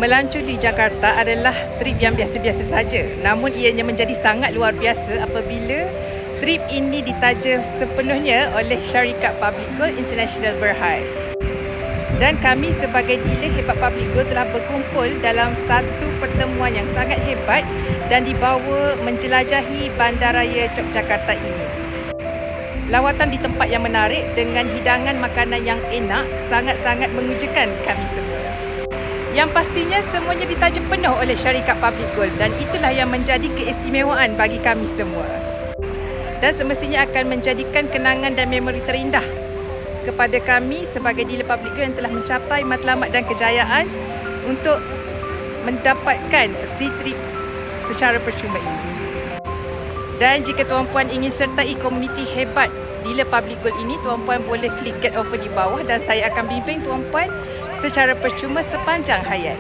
Melancong di Jakarta adalah trip yang biasa-biasa saja. Namun ianya menjadi sangat luar biasa apabila trip ini ditaja sepenuhnya oleh syarikat Public Gold International Berhad. Dan kami sebagai dealer hebat Public Gold telah berkumpul dalam satu pertemuan yang sangat hebat dan dibawa menjelajahi Bandaraya Yogyakarta ini. Lawatan di tempat yang menarik dengan hidangan makanan yang enak sangat-sangat mengujakan kami semua. Yang pastinya semuanya ditaja penuh oleh syarikat Public Gold dan itulah yang menjadi keistimewaan bagi kami semua. Dan semestinya akan menjadikan kenangan dan memori terindah kepada kami sebagai dealer Public Gold yang telah mencapai matlamat dan kejayaan untuk mendapatkan C-Trip secara percuma ini. Dan jika tuan-puan ingin sertai komuniti hebat dealer Public Gold ini, tuan-puan boleh klik get offer di bawah dan saya akan bimbing tuan-puan secara percuma sepanjang hayat.